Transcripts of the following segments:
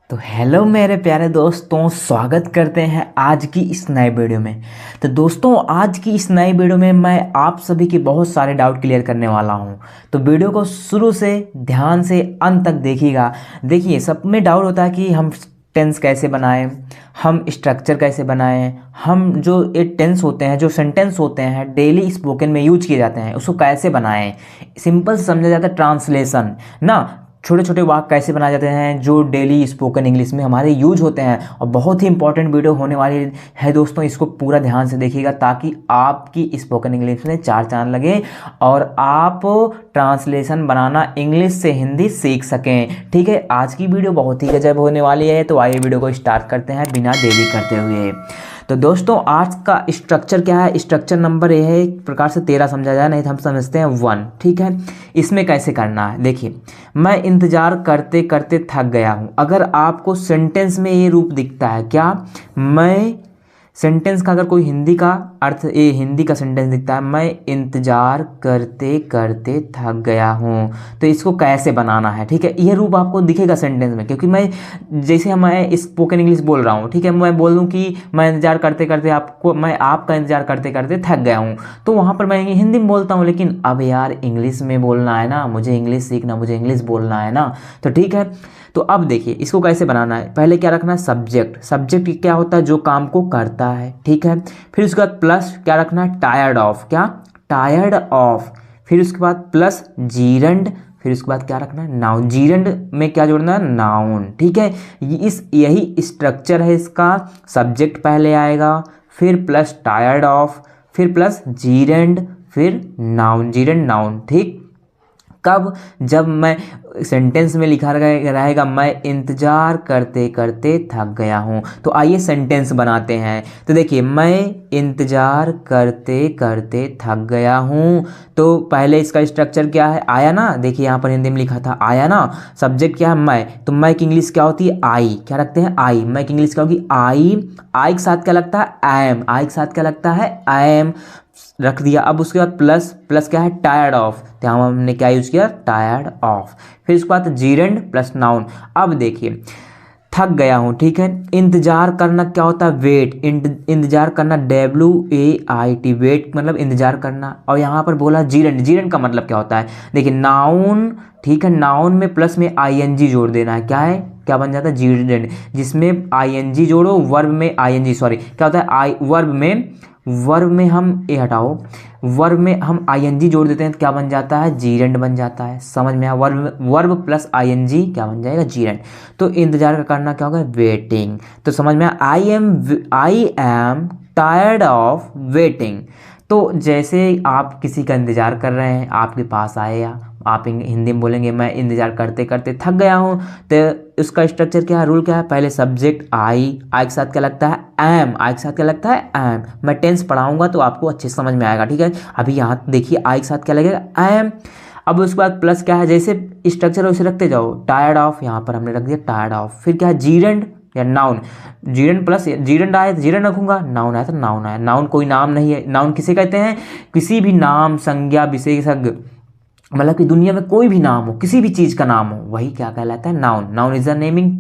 तो हेलो मेरे प्यारे दोस्तों, स्वागत करते हैं आज की इस नए वीडियो में। तो दोस्तों, आज की इस नई वीडियो में मैं आप सभी के बहुत सारे डाउट क्लियर करने वाला हूं। तो वीडियो को शुरू से ध्यान से अंत तक देखिएगा। देखिए, सब में डाउट होता है कि हम टेंस कैसे बनाएं, हम स्ट्रक्चर कैसे बनाएं, हम जो ये टेंस होते हैं, जो सेंटेंस होते हैं डेली स्पोकन में यूज किए जाते हैं, उसको कैसे बनाएं। सिंपल समझा जाता है ट्रांसलेशन ना। छोटे छोटे वाक्य कैसे बनाए जाते हैं जो डेली स्पोकन इंग्लिश में हमारे यूज होते हैं। और बहुत ही इंपॉर्टेंट वीडियो होने वाली है दोस्तों, इसको पूरा ध्यान से देखिएगा ताकि आपकी स्पोकन इंग्लिश में चार चांद लगे और आप ट्रांसलेशन बनाना इंग्लिश से हिंदी सीख सकें। ठीक है, आज की वीडियो बहुत ही गजब होने वाली है। तो आइए वीडियो को स्टार्ट करते हैं बिना देरी करते हुए। तो दोस्तों, आज का स्ट्रक्चर क्या है? स्ट्रक्चर नंबर ये है, एक प्रकार से 13 समझा जाए, नहीं तो हम समझते हैं 1। ठीक है, इसमें कैसे करना है देखिए। मैं इंतज़ार करते करते थक गया हूँ। अगर आपको सेंटेंस में ये रूप दिखता है क्या, मैं सेंटेंस का अगर कोई हिंदी का अर्थ, ये हिंदी का सेंटेंस दिखता है, मैं इंतज़ार करते करते थक गया हूँ, तो इसको कैसे बनाना है। ठीक है, ये रूप आपको दिखेगा सेंटेंस में, क्योंकि मैं जैसे मैं स्पोकन इंग्लिश बोल रहा हूँ। ठीक है, मैं बोल दूँ कि मैं इंतज़ार करते करते मैं आपका इंतज़ार करते करते थक गया हूँ, तो वहाँ पर मैं हिंदी में बोलता हूँ। लेकिन अब यार इंग्लिश में बोलना है ना, मुझे इंग्लिश सीखना, मुझे इंग्लिश बोलना है ना। तो ठीक है, तो अब देखिए इसको कैसे बनाना है। पहले क्या रखना है? सब्जेक्ट। सब्जेक्ट क्या होता है? जो काम को करता है। ठीक है, फिर उसके बाद प्लस क्या रखना है? Tired of. क्या? Tired of. फिर उसके बाद प्लस जीरंड। फिर उसके बाद क्या रखना है? नाउन। जीरंड में क्या जोड़ना है? नाउन। ठीक है, यही स्ट्रक्चर है इसका। सब्जेक्ट पहले आएगा, फिर प्लस टायर्ड ऑफ, फिर प्लस जीरंड, फिर नाउन। Gerund noun. ठीक, कब? जब मैं सेंटेंस में लिखा रहेगा मैं इंतज़ार करते करते थक गया हूँ। तो आइए सेंटेंस बनाते हैं। तो देखिए, मैं इंतज़ार करते करते थक गया हूँ। तो पहले इसका स्ट्रक्चर क्या है? आया ना। देखिए यहाँ पर हिंदी में लिखा था आया ना। सब्जेक्ट क्या है? मैं। तो मैं की इंग्लिश क्या होती है? आई। क्या रखते हैं? आई। मैं की इंग्लिश क्या होगी? आई। आई के साथ क्या लगता है? I am. आई के साथ क्या लगता है? आई एम रख दिया। अब उसके बाद प्लस। प्लस क्या है? Tired of. तो यहाँ हमने क्या यूज किया? Tired of. फिर उसके बाद जीरेंड प्लस नाउन। अब देखिए, थक गया हूँ। ठीक है, इंतजार करना क्या होता है? वेट। इंतजार करना WAIT, वेट मतलब इंतजार करना। और यहाँ पर बोला जीरेंड। जीरेंड का मतलब क्या होता है? देखिए नाउन। ठीक है, नाउन में प्लस में ING जोड़ देना है। क्या है? क्या बन जाता है? जीरेंड। जिसमें ING जोड़ो, वर्ब में ING, सॉरी क्या होता है? वर्ब में हम ये हटाओ, वर्ब में हम ING जोड़ देते हैं तो क्या बन जाता है? जीरेंड बन जाता है। समझ में आया? वर्ब प्लस ING क्या बन जाएगा? जीरेंड। तो इंतजार का करना क्या होगा? वेटिंग। तो समझ में आया? I am tired of waiting. तो जैसे आप किसी का इंतजार कर रहे हैं, आपके पास आएगा, आप हिंदी में बोलेंगे मैं इंतजार करते करते थक गया हूँ। तो उसका स्ट्रक्चर क्या है? रूल क्या है? पहले सब्जेक्ट आई के साथ क्या लगता है? एम। आई के साथ क्या लगता है? एम। मैं टेंस पढ़ाऊंगा तो आपको अच्छे समझ में आएगा। ठीक है, अभी यहाँ देखिए आई के साथ क्या लगेगा? एम। अब उसके बाद प्लस क्या है? जैसे स्ट्रक्चर वैसे रखते जाओ। टायर्ड ऑफ, यहाँ पर हमने रख दिया टायर्ड ऑफ। फिर क्या है? जीरेंड या नाउन। जीरेंड प्लस जीरेंड आए तो जीरेंड रखूंगा, नाउन आया तो नाउन आया। नाउन कोई नाम नहीं है। नाउन किसे कहते हैं? किसी भी नाम, संज्ञा, विशेषज्ञ, मतलब कि दुनिया में कोई भी नाम हो, किसी भी चीज़ का नाम हो, वही क्या कहलाता है? Noun. Noun is a naming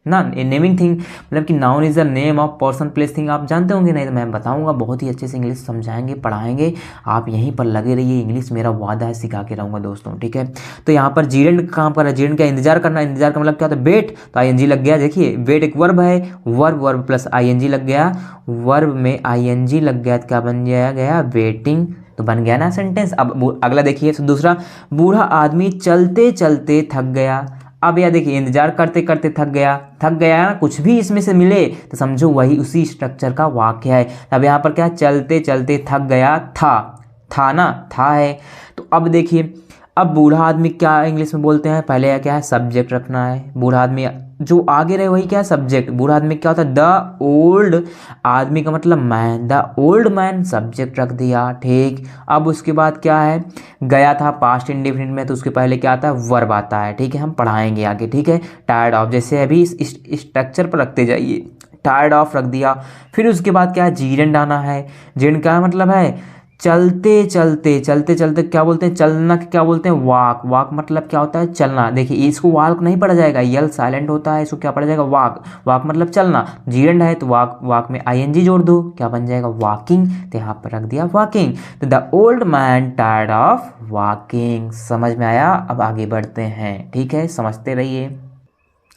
ना, नेमिंग थिंग, मतलब कि noun is the name of person place thing. आप जानते होंगे, नहीं तो मैं बताऊंगा, बहुत ही अच्छे से इंग्लिश समझाएंगे, पढ़ाएंगे। आप यहीं पर लगे रहिए, इंग्लिश मेरा वादा है सिखा के रहूँगा दोस्तों। ठीक है, तो यहाँ पर जीरेंड का काम कर रहा है। जीरेंड क्या? इंतजार करना। इंतजार का मतलब क्या होता है? वेट। तो ING लग गया। देखिए वेट एक वर्ब है, वर्ब प्लस ING लग गया, वर्ब में ING लग गया तो क्या बन गया? वेटिंग। तो बन गया ना सेंटेंस। अब अगला देखिए, दूसरा, बूढ़ा आदमी चलते चलते थक गया। अब यह देखिए, इंतजार करते करते थक गया ना, कुछ भी इसमें से मिले तो समझो वही उसी स्ट्रक्चर का वाक्य है। अब यहाँ पर क्या? चलते चलते थक गया था ना, था है। तो अब देखिए, अब बूढ़ा आदमी क्या इंग्लिश में बोलते हैं? पहले क्या है? सब्जेक्ट रखना है। बूढ़ा आदमी जो आगे रहे वही क्या है? सब्जेक्ट। बूढ़ा आदमी क्या होता है? द ओल्ड आदमी का मतलब man, the old man, subject रख दिया। ठीक, अब उसके बाद क्या है? गया था पास्ट इंडेफिनिट में, तो उसके पहले क्या आता है? वर्ब आता है। ठीक है, हम पढ़ाएंगे आगे। ठीक है, टायर्ड ऑफ, जैसे अभी इस स्ट्रक्चर पर रखते जाइए। टायर्ड ऑफ रख दिया। फिर उसके बाद क्या है? जीरेंड आना है। जीरेंड का मतलब है चलते चलते चलते चलते क्या बोलते हैं, चलना क्या बोलते हैं, वॉक। वॉक मतलब क्या होता है, चलना। देखिए इसको वॉक नहीं पढ़ा जाएगा, यल साइलेंट होता है, इसको क्या पढ़ा जाएगा, वॉक। वॉक मतलब चलना, जीरेंड है तो वॉक, वॉक में आईएनजी जोड़ दो, क्या बन जाएगा, वॉकिंग। तो यहाँ पर रख दिया वॉकिंग। तो the old man tired of walking. समझ में आया? अब आगे बढ़ते हैं, ठीक है, समझते रहिए।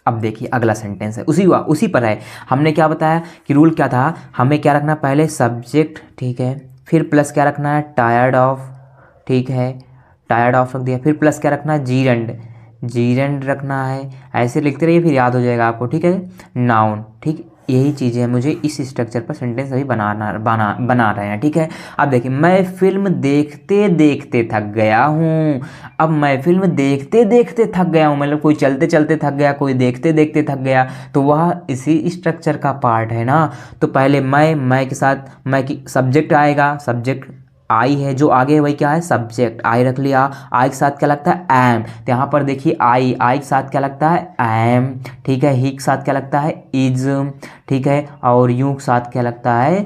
अब देखिए अगला सेंटेंस है, उसी पर है। हमने क्या बताया कि रूल क्या था, हमें क्या रखना, पहले सब्जेक्ट, ठीक है, फिर प्लस क्या रखना है, टायर्ड ऑफ, ठीक है, टायर्ड ऑफ रख दिया, फिर प्लस क्या रखना है, जीरेंड, जीरेंड रखना है। ऐसे लिखते रहिए, फिर याद हो जाएगा आपको, ठीक है। नाउन, ठीक, यही चीज़ें हैं, मुझे इस स्ट्रक्चर पर सेंटेंस अभी बना रहे हैं, ठीक है। अब देखिए, मैं फिल्म देखते देखते थक गया हूँ। अब मैं फिल्म देखते देखते थक गया हूँ, मतलब कोई चलते चलते थक गया, कोई देखते देखते थक गया, तो वह इसी स्ट्रक्चर का पार्ट है ना। तो पहले मैं के साथ, मैं की सब्जेक्ट आएगा, सब्जेक्ट आई है, जो आगे है वही क्या है, सब्जेक्ट। आई रख लिया, आई के साथ क्या लगता है, एम। तो यहाँ पर देखिए आई के साथ क्या लगता है, एम, ठीक है। ही के साथ क्या लगता है, इज, ठीक है। और यू के साथ क्या लगता है,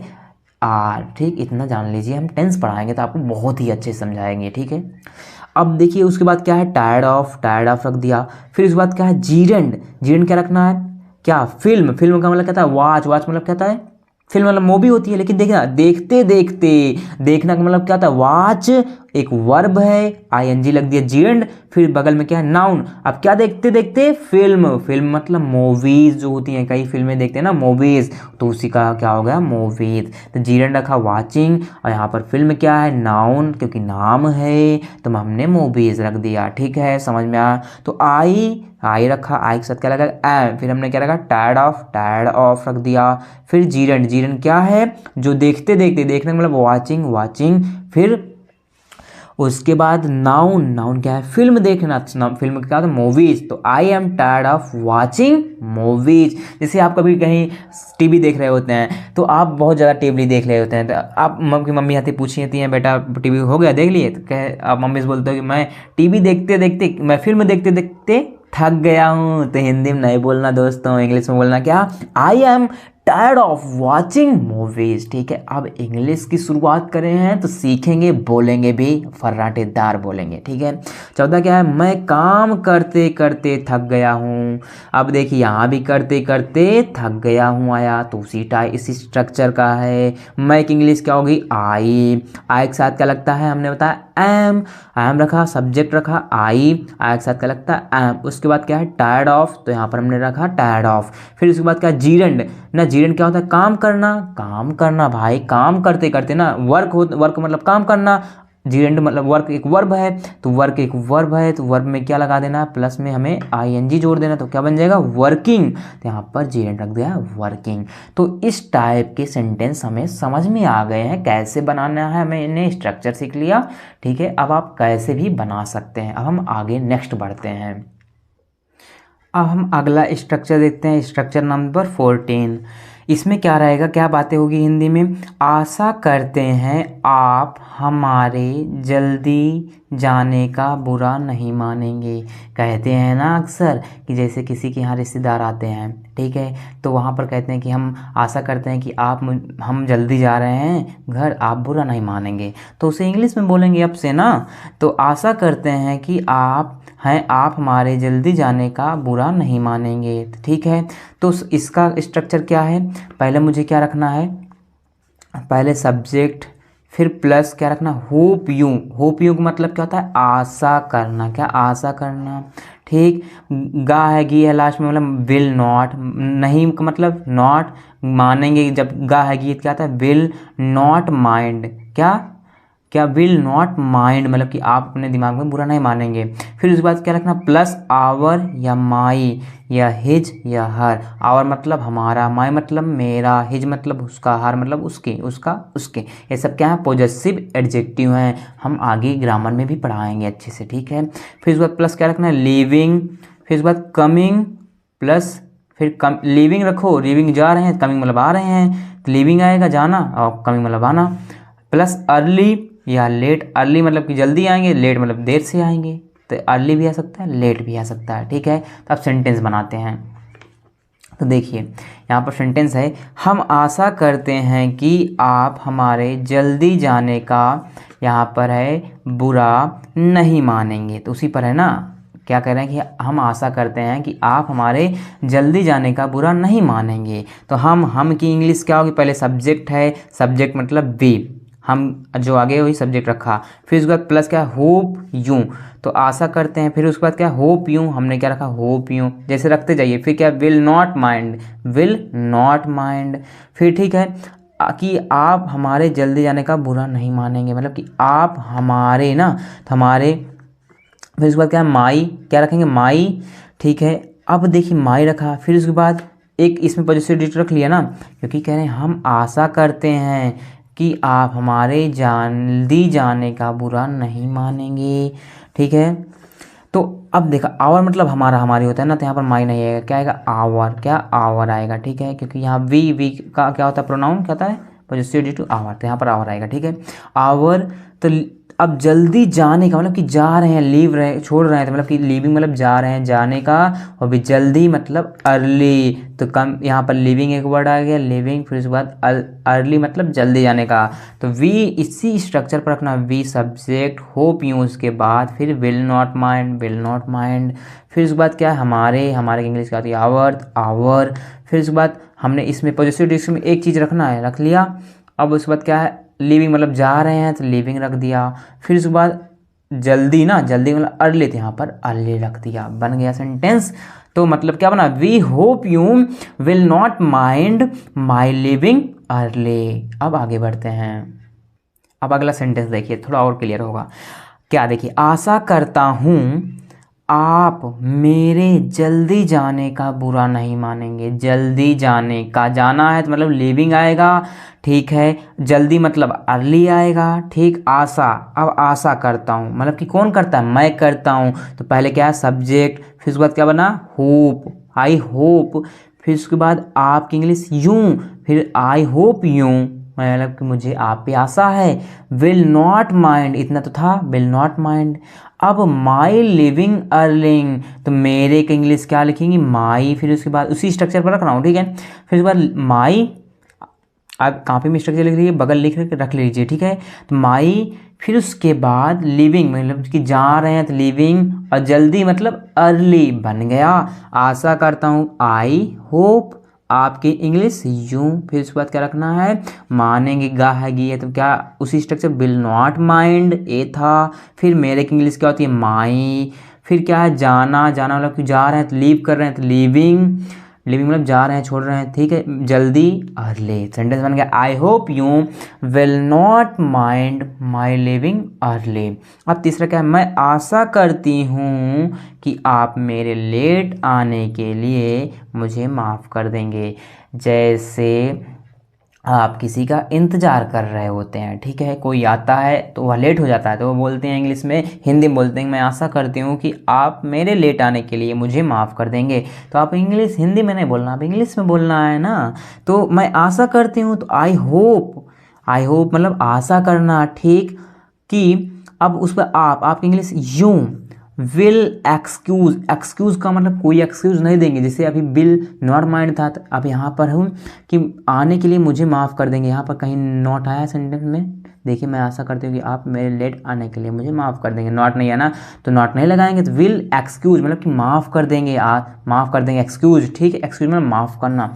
आर, ठीक। इतना जान लीजिए, हम टेंस पढ़ाएंगे तो आपको बहुत ही अच्छे समझाएंगे, ठीक है। अब देखिए उसके बाद क्या है, टायर्ड ऑफ, टायर्ड ऑफ रख दिया। फिर उसके बाद क्या है, जीरेंड, जीरेंड क्या रखना है, क्या, फिल्म। फिल्म का मतलब क्या था, वॉच, वॉच मतलब क्या था है, फिल्म मतलब मूवी होती है। लेकिन देखना, देखते देखते, देखना का मतलब क्या था, वॉच एक वर्ब है, आईएनजी लग दिया, जीरेंड, फिर बगल में क्या है, नाउन। अब क्या देखते देखते, फिल्म, फिल्म मतलब मूवीज जो होती हैं, कई फिल्में देखते हैं ना, मूवीज, तो उसी का क्या हो गया, मूवीज। तो जीरेंड रखा वाचिंग, और यहाँ पर फिल्म क्या है, नाउन, क्योंकि नाम है तो हमने मूवीज रख दिया, ठीक है, समझ में आया। तो आई रखा, आई के साथ क्या लगा, ए, फिर हमने क्या रखा, टायर्ड ऑफ, टायर्ड ऑफ रख दिया। फिर जीरेंड, जीरेंड क्या है, जो देखते देखते, देखने का मतलब वाचिंग, वाचिंग। फिर उसके बाद नाउन, नाउन क्या है, फिल्म देखना, फिल्म क्या होता है, मूवीज। तो I am tired of watching movies. जैसे आप कभी कहीं टीवी देख रहे होते हैं, तो आप बहुत ज़्यादा टीवी देख रहे होते हैं, तो आप की मम्मी आती पूछी जाती हैं, बेटा टीवी हो गया, देख लिए? तो कहे आप, मम्मी से बोलते हो कि मैं टीवी देखते देखते, मैं फिल्म देखते देखते थक गया हूँ। तो हिंदी में नहीं बोलना दोस्तों, इंग्लिश में बोलना क्या, I am tired of watching movies, ठीक है। अब इंग्लिश की शुरुआत करें हैं तो सीखेंगे, बोलेंगे भी फर्राटेदार बोलेंगे, ठीक है। चौथा क्या है, मैं काम करते करते थक गया हूँ। अब देखिए यहाँ भी करते करते थक गया हूँ आया, तो इसी स्ट्रक्चर का है। मैं की इंग्लिश क्या होगी, आई के साथ क्या लगता है, हमने बताया एम, एम रखा, सब्जेक्ट रखा आई के साथ क्या लगता है, एम। उसके बाद क्या है, टायर्ड ऑफ, तो यहाँ पर हमने रखा टायर्ड ऑफ। फिर उसके बाद क्या, जीरेंड ना, जीरेंड क्या होता है, काम करना, काम करना भाई, काम करते करते ना, वर्क मतलब काम करना, जीरेंड मतलब वर्क एक वर्ब है, तो वर्क एक वर्ब है, तो वर्ब में क्या लगा देना, प्लस में हमें आईएनजी जोड़ देना, तो क्या बन जाएगा, वर्किंग। तो यहाँ पर जीरेंड रख दिया, वर्किंग। तो इस टाइप के सेंटेंस हमें समझ में आ गए हैं, कैसे बनाना है, मैंने स्ट्रक्चर सीख लिया, ठीक है। अब आप कैसे भी बना सकते हैं। अब हम आगे नेक्स्ट बढ़ते हैं। अब हम अगला स्ट्रक्चर देखते हैं, स्ट्रक्चर नंबर 14। इसमें क्या रहेगा, क्या बातें होगी हिंदी में, आशा करते हैं आप हमारे जल्दी जाने का बुरा नहीं मानेंगे। कहते हैं ना अक्सर कि जैसे किसी के यहाँ रिश्तेदार आते हैं, ठीक है, तो वहाँ पर कहते हैं कि हम आशा करते हैं कि हम जल्दी जा रहे हैं घर, आप बुरा नहीं मानेंगे। तो उसे इंग्लिश में बोलेंगे अब से ना, तो आशा करते हैं कि आप हमारे जल्दी जाने का बुरा नहीं मानेंगे, ठीक है। तो इसका स्ट्रक्चर क्या है, पहले मुझे क्या रखना है, पहले सब्जेक्ट, फिर प्लस क्या रखना, होप यू। होप यू का मतलब क्या होता है, आशा करना, क्या, आशा करना, ठीक। गा है, गी है लास्ट में, मतलब विल नॉट, नहीं का मतलब नॉट, मानेंगे जब गा है गी क्या होता है, विल नॉट माइंड, क्या विल नॉट माइंड, मतलब कि आप अपने दिमाग में बुरा नहीं मानेंगे। फिर उसके बाद क्या रखना, प्लस आवर या माई या हिज या हर। आवर मतलब हमारा, माई मतलब मेरा, हिज मतलब उसका, हर मतलब उसके, उसका उसके। ये सब क्या है, पॉजेसिव एडजेक्टिव हैं, हम आगे ग्रामर में भी पढ़ाएंगे अच्छे से, ठीक है। फिर उसके बाद प्लस क्या रखना है, लिविंग। फिर उसके बाद कमिंग प्लस, फिर लिविंग रखो, लिविंग जा रहे हैं, कमिंग मतलब आ रहे हैं, तो लिविंग आएगा जाना, और कमिंग मतलब आना। प्लस अर्ली या लेट, अर्ली मतलब कि जल्दी आएंगे, लेट मतलब देर से आएंगे, तो अर्ली भी आ सकता है, लेट भी आ सकता है, ठीक है। तो अब सेंटेंस बनाते हैं। तो देखिए यहाँ पर सेंटेंस है, हम आशा करते हैं कि आप हमारे जल्दी जाने का, यहाँ पर है, बुरा नहीं मानेंगे। तो उसी पर है ना, क्या कह रहे हैं कि हम आशा करते हैं कि आप हमारे जल्दी जाने का बुरा नहीं मानेंगे। तो हम की इंग्लिश क्या होगी, पहले सब्जेक्ट है, सब्जेक्ट मतलब वी, हम जो आगे वही सब्जेक्ट रखा, फिर उसके बाद प्लस क्या, होप यू, तो आशा करते हैं, फिर उसके बाद क्या, होप यू, हमने क्या रखा, होप यू, जैसे रखते जाइए। फिर क्या, will not mind, will not mind, फिर ठीक है कि आप हमारे जल्दी जाने का बुरा नहीं मानेंगे, मतलब कि आप हमारे ना, तो हमारे, फिर उसके बाद क्या, माई, क्या रखेंगे, माई, ठीक है। अब देखिए माई रखा, फिर उसके बाद एक इसमें पॉजिटिव डिजिट रख लिया ना, क्योंकि कह रहे हैं हम आशा करते हैं कि आप हमारे जल्दी जाने का बुरा नहीं मानेंगे, ठीक है। तो अब देखा, आवर मतलब हमारा, हमारी होता है ना, तो यहाँ पर माई नहीं आएगा, क्या आएगा, आवर, क्या आवर आएगा, ठीक है, क्योंकि यहाँ वी का क्या होता है, प्रोनाउन क्या होता है, पॉजिटिव डिजिट आवर, तो यहाँ पर आवर आएगा, ठीक है, आवर। तो अब जल्दी जाने का मतलब कि जा रहे हैं, लीव रहे, छोड़ रहे हैं, तो मतलब कि लीविंग मतलब जा रहे हैं, जाने का, और भी जल्दी मतलब अर्ली, तो कम, यहाँ पर लिविंग एक वर्ड आ गया, लिविंग, फिर उसके बाद अर्ली मतलब जल्दी जाने का। तो वी इसी स्ट्रक्चर पर रखना, वी सब्जेक्ट, होप यू उसके बाद, फिर will not mind, will not mind, फिर उसके बाद क्या है, हमारे, हमारे की इंग्लिश क्या होती है, आवर, आवर, फिर उसके बाद हमने इसमें पॉजिटिव डिस्क में एक चीज़ रखना है, रख लिया। अब उसके बाद क्या है, लिविंग मतलब जा रहे हैं, तो लिविंग रख दिया, फिर उसके बाद जल्दी ना, जल्दी मतलब अर्ली, तो यहाँ पर अर्ली रख दिया, बन गया सेंटेंस। तो मतलब क्या बना, we hope you will not mind my living early. अब आगे बढ़ते हैं, अब अगला सेंटेंस देखिए, थोड़ा और क्लियर होगा। क्या, देखिए, आशा करता हूँ आप मेरे जल्दी जाने का बुरा नहीं मानेंगे। जल्दी जाने का, जाना है तो मतलब लिविंग आएगा, ठीक है, जल्दी मतलब अर्ली आएगा, ठीक। आशा, अब आशा करता हूँ मतलब कि कौन करता है, मैं करता हूँ, तो पहले क्या है, सब्जेक्ट, फिर उसके बाद क्या बना, होप, आई होप, फिर उसके बाद आपकी इंग्लिश यूं, फिर आई होप यूं, मतलब कि मुझे आप पे आशा है। विल नॉट माइंड, इतना तो था, विल नॉट माइंड। अब माई लिविंग अर्लिंग, तो मेरे का इंग्लिश क्या लिखेंगे, माई, फिर उसके बाद उसी स्ट्रक्चर पर रख रहा हूँ, ठीक है, फिर उसके बाद माई, आप कॉपी में स्ट्रक्चर लिख लीजिए, बगल लिख रख लीजिए, ठीक है। तो माई, फिर उसके बाद लिविंग मतलब कि जा रहे हैं, तो लिविंग, और जल्दी मतलब अर्ली, बन गया। आशा करता हूँ, आई होप, आपकी इंग्लिश यूं, फिर उसके बाद क्या रखना है, मानेंगे, गा है, गी है, तो क्या उसी स्ट्रक्चर, विल नॉट माइंड, ए था, फिर मेरे की इंग्लिश क्या होती है, माई, फिर क्या है, जाना, जाना मतलब कि जा रहे हैं, तो लीव कर रहे हैं, तो लिविंग, लिविंग मतलब जा रहे हैं, छोड़ रहे हैं, ठीक है, जल्दी अर्ली, सेंटेंस बन गया, आई hope you will not mind my living early. अब तीसरा क्या है, मैं आशा करती हूँ कि आप मेरे लेट आने के लिए मुझे माफ़ कर देंगे। जैसे आप किसी का इंतज़ार कर रहे होते हैं, ठीक है, कोई आता है तो वह लेट हो जाता है, तो वो बोलते हैं इंग्लिश में, हिंदी में बोलते हैं, मैं आशा करती हूँ कि आप मेरे लेट आने के लिए मुझे माफ़ कर देंगे। तो आप इंग्लिश, हिंदी में नहीं बोलना, आप इंग्लिश में बोलना है ना। तो मैं आशा करती हूँ, तो आई होप, आई होप मतलब आशा करना, ठीक, कि अब उस पर आपकी इंग्लिश यूं, विल एक्सक्यूज़, एक्सक्यूज़ का मतलब कोई एक्सक्यूज़ नहीं देंगे, जैसे अभी विल नॉट माइंड था, तो अब यहाँ पर हूँ कि आने के लिए मुझे माफ़ कर देंगे, यहाँ पर कहीं नॉट आया सेंटेंस में, देखिए, मैं आशा करती हूँ कि आप मेरे लेट आने के लिए मुझे माफ़ कर देंगे, नॉट नहीं है ना, तो नॉट नहीं लगाएंगे, तो विल एक्सक्यूज़ मतलब कि माफ़ कर देंगे, माफ़ कर देंगे, एक्सक्यूज़, ठीक है, एक्सक्यूज़ मतलब माफ़ करना,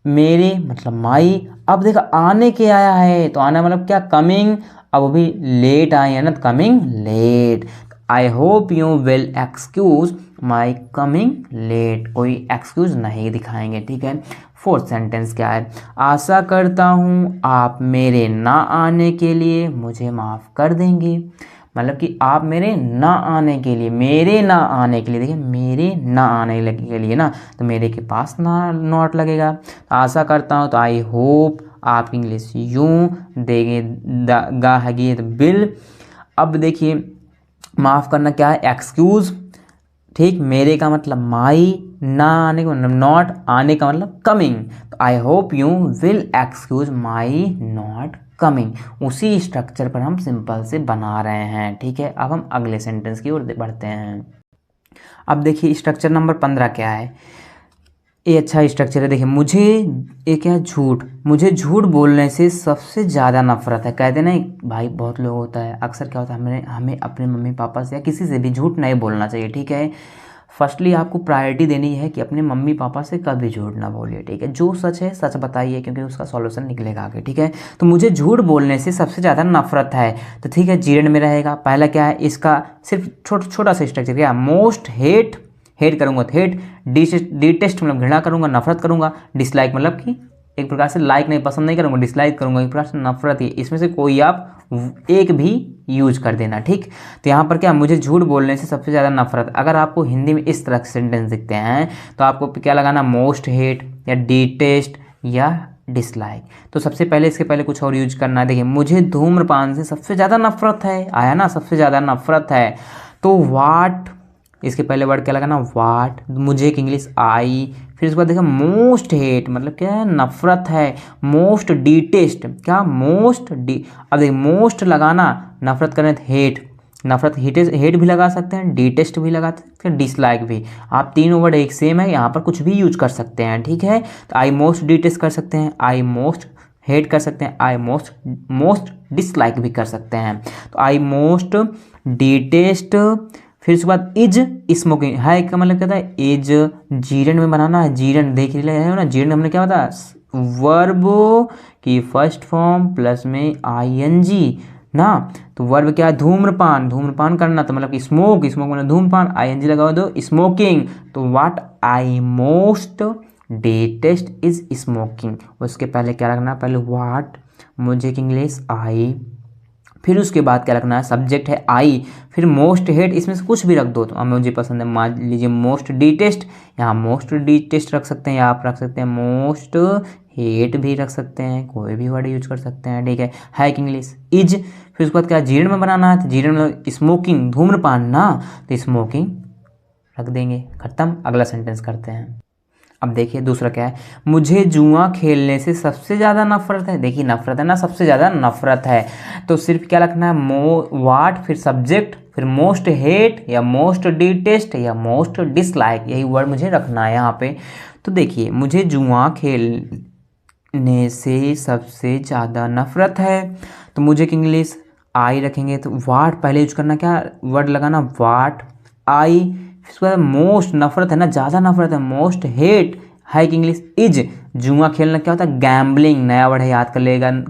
मेरे मतलब माई। अब देखा, आने के आया है, तो आना मतलब क्या, कमिंग, अब अभी लेट आए हैं ना, तो coming late. I hope you will excuse my coming late, कोई एक्सक्यूज नहीं दिखाएंगे, ठीक है। फोर्थ सेंटेंस क्या है, आशा करता हूँ आप मेरे ना आने के लिए मुझे माफ़ कर देंगे, मतलब कि आप मेरे ना आने के लिए, मेरे ना आने के लिए, देखिए, मेरे ना आने के लिए ना, तो मेरे के पास ना नॉट लगेगा, तो आशा करता हूँ, तो आई होप, आप इंग्लिश यूं देंगे, गा है तो बिल। अब देखिए, माफ़ करना क्या है, एक्सक्यूज़, ठीक, मेरे का मतलब माई, ना आने का मतलब नॉट, आने का मतलब कमिंग, तो आई hope you will excuse my not coming. उसी स्ट्रक्चर पर हम सिंपल से बना रहे हैं, ठीक है। अब हम अगले सेंटेंस की ओर बढ़ते हैं। अब देखिए स्ट्रक्चर नंबर 15 क्या है, ये अच्छा स्ट्रक्चर है। देखिए मुझे, ये क्या है, झूठ, मुझे झूठ बोलने से सबसे ज़्यादा नफरत है। कहते ना भाई, बहुत लोग होता है, अक्सर क्या होता है, हमें हमें अपने मम्मी पापा से या किसी से भी झूठ नहीं बोलना चाहिए, ठीक है। फर्स्टली आपको प्रायोरिटी देनी है कि अपने मम्मी पापा से कभी झूठ ना बोलिए, ठीक है। जो सच है सच बताइए, क्योंकि उसका सॉल्यूशन निकलेगा आगे, ठीक है। तो मुझे झूठ बोलने से सबसे ज़्यादा नफरत है, तो ठीक है, जीरन में रहेगा। पहला क्या है इसका, सिर्फ छोटा सा स्ट्रक्चर, क्या मोस्ट हेट, हेट करूंगा तो हेट, डिटेस्ट मतलब घृणा करूंगा, नफरत करूंगा, डिसलाइक मतलब कि एक प्रकार से लाइक नहीं, पसंद नहीं करूंगा, डिसलाइक करूंगा, एक प्रकार से नफरत ही। इसमें से कोई आप एक भी यूज कर देना, ठीक। तो यहाँ पर क्या, मुझे झूठ बोलने से सबसे ज़्यादा नफरत, अगर आपको हिंदी में इस तरह के सेंटेंस दिखते हैं तो आपको क्या लगाना, मोस्ट हेट या डिटेस्ट या डिसलाइक। तो सबसे पहले इसके पहले कुछ और यूज करना है। देखिए मुझे धूम्रपान से सबसे ज़्यादा नफरत है, आया ना, सबसे ज़्यादा नफरत है। तो वाट, इसके पहले वर्ड क्या लगाना, वाट। मुझे एक इंग्लिश आई, फिर उसके बाद देखा मोस्ट हेट मतलब क्या है, नफरत है। मोस्ट डिटेस्ट, क्या मोस्ट डी, अब देखिए मोस्ट लगाना, नफरत करना तो हेट, नफरत हेट भी लगा सकते हैं, डिटेस्ट भी लगा सकते हैं, डिसलाइक भी। आप तीनों वर्ड एक सेम है, यहाँ पर कुछ भी यूज कर सकते हैं, ठीक है। तो आई मोस्ट डिटेस्ट कर सकते हैं, आई मोस्ट हेट कर सकते हैं, आई मोस्ट डिसलाइक भी कर सकते हैं। तो आई मोस्ट डिटेस्ट, फिर उसके बाद इज स्मोकिंग है, का मतलब कहता है इज, जीरन में बनाना है, जीरन देख लिया है ना, जीरन हमने क्या बताया, वर्ब की फर्स्ट फॉर्म प्लस में आईएनजी ना। तो वर्ब क्या है, धूम्रपान, धूम्रपान करना, तो मतलब कि स्मोक, स्मोक मतलब धूम्रपान, आईएनजी लगा दो, स्मोकिंग। तो what I most detest is smoking. उसके पहले क्या रखना, पहले व्हाट, मुझे इंग्लिश आई, फिर उसके बाद क्या रखना है, सब्जेक्ट है आई, फिर मोस्ट हेट, इसमें से कुछ भी रख दो। तो अब मुझे पसंद है, मान लीजिए मोस्ट डिटेस्ट, यहाँ मोस्ट डिटेस्ट रख सकते हैं, या आप रख सकते हैं मोस्ट हेट भी रख सकते हैं, कोई भी वर्ड यूज कर सकते हैं, ठीक है इंग्लिश इज। फिर उसके बाद क्या, जीरण में बनाना है, तो जीरण में स्मोकिंग, धूम्रपान ना, तो स्मोकिंग रख देंगे, खत्म। अगला सेंटेंस करते हैं। अब देखिए दूसरा क्या है, मुझे जुआ खेलने से सबसे ज़्यादा नफरत है। देखिए नफरत है ना, सबसे ज़्यादा नफरत है, तो सिर्फ क्या रखना है, वाट, फिर सब्जेक्ट, फिर मोस्ट हेट या मोस्ट डिटेस्ट या मोस्ट डिसलाइक, यही वर्ड मुझे रखना है यहाँ पे। तो देखिए मुझे जुआ खेलने से सबसे ज़्यादा नफरत है, तो मुझे इंग्लिश आई रखेंगे, तो वाट पहले यूज करना, क्या वर्ड लगाना, वाट आई। उसके बाद मोस्ट, नफरत है ना, ज़्यादा नफरत है, मोस्ट हेट है कि इंग्लिश इज। जुआ खेलना क्या होता है, गैम्बलिंग, नया वर्ड है, याद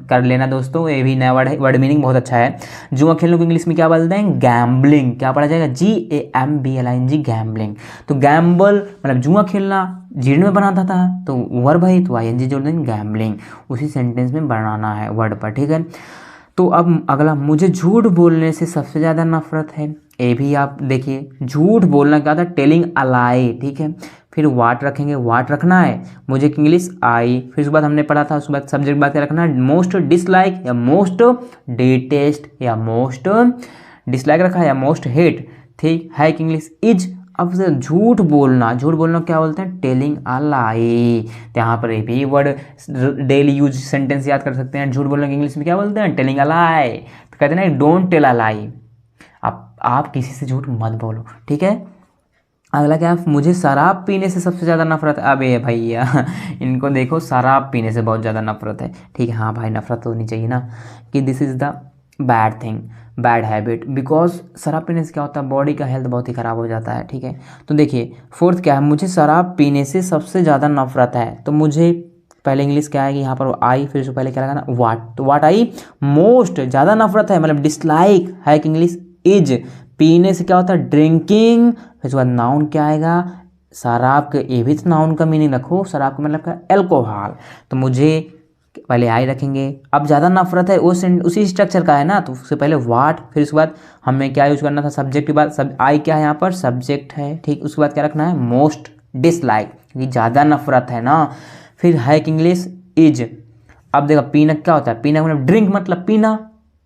कर लेना दोस्तों, ये भी नया वर्ड है, वर्ड मीनिंग बहुत अच्छा है। जुआ खेलने को इंग्लिश में क्या बोलते हैं, गैम्बलिंग। क्या पढ़ा जाएगा, GAMBLING, गैम्बलिंग। तो गैम्बल मतलब जुआ खेलना, जीर्ण में बनाता था, तो वर्ब है तो ING जोड़ देंगे, गैम्बलिंग। उसी सेंटेंस में बनाना है वर्ड पर, ठीक है। तो अब अगला, मुझे झूठ बोलने से सबसे ज़्यादा नफरत है। ये भी आप देखिए, झूठ बोलना क्या होता है, टेलिंग अ लाई, ठीक है। फिर वाट रखेंगे, वाट रखना है, मुझे इंग्लिश आई। फिर उसके बाद हमने पढ़ा था, उसके बाद सब्जेक्ट बात क्या रखना है, मोस्ट डिसलाइक या मोस्ट डिटेस्ट या मोस्ट डिसलाइक रखा है, या मोस्ट हेट, ठीक है कि इंग्लिश इज। अब से झूठ बोलना क्या बोलते हैं, टेलिंग अ लाई। तो यहाँ पर ये भी वर्ड डेली यूज सेंटेंस याद कर सकते हैं। झूठ बोलने की इंग्लिश में क्या बोलते हैं, टेलिंग अ लाई। तो कहते हैं ना, डोंट टेल अ लाई, आप किसी से झूठ मत बोलो, ठीक है। अगला क्या है, मुझे शराब पीने से सबसे ज़्यादा नफरत है। अबे भैया इनको देखो, शराब पीने से बहुत ज़्यादा नफरत है, ठीक है। हाँ भाई, नफरत होनी चाहिए ना, कि this is the bad thing, bad habit, because शराब पीने से क्या होता है, बॉडी का हेल्थ बहुत ही ख़राब हो जाता है, ठीक है। तो देखिए फोर्थ क्या है, मुझे शराब पीने से सबसे ज़्यादा नफरत है। तो मुझे पहले इंग्लिश क्या आएगी यहाँ पर, आई, फिर उससे पहले क्या लगाना, वाट। तो वाट आई, मोस्ट, ज़्यादा नफरत है मतलब डिसलाइक है कि इंग्लिश इज। पीने से क्या होता है, ड्रिंकिंग। फिर उसके बाद नाउन क्या आएगा, शराब के, ये भी तो नाउन का मीनिंग रखो, शराब का मतलब क्या, एल्कोहल। तो मुझे पहले आई रखेंगे। अब ज़्यादा नफरत है वो उसी स्ट्रक्चर का है ना, तो उससे पहले वाट, फिर उसके बाद हमें क्या यूज करना था, सब्जेक्ट के बाद सब, आई क्या है यहाँ पर, सब्जेक्ट है, ठीक। उसके बाद क्या रखना है, मोस्ट डिसलाइक, क्योंकि ज़्यादा नफरत है ना। फिर है कि इंग्लिश इज। अब देखो पीना क्या होता है, पीना मतलब ड्रिंक मतलब पीना,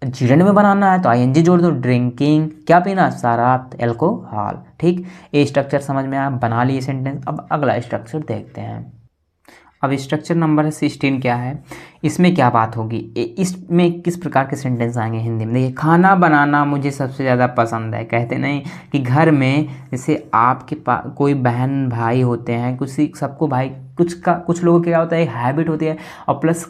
जीरण में बनाना है तो ING जोड़ दो, ड्रिंकिंग, क्या पीना, शराब, एल्कोहल, ठीक। ये स्ट्रक्चर समझ में आया, बना लिए सेंटेंस। अब अगला स्ट्रक्चर देखते हैं। अब स्ट्रक्चर नंबर 16 क्या है, इसमें क्या बात होगी, इसमें किस प्रकार के सेंटेंस आएंगे हिंदी में। देखिए, खाना बनाना मुझे सबसे ज़्यादा पसंद है। कहते नहीं कि घर में जैसे आपके पास कोई बहन भाई होते हैं, कुछ सबको भाई कुछ लोगों की क्या होता है, हैबिट होती है, और प्लस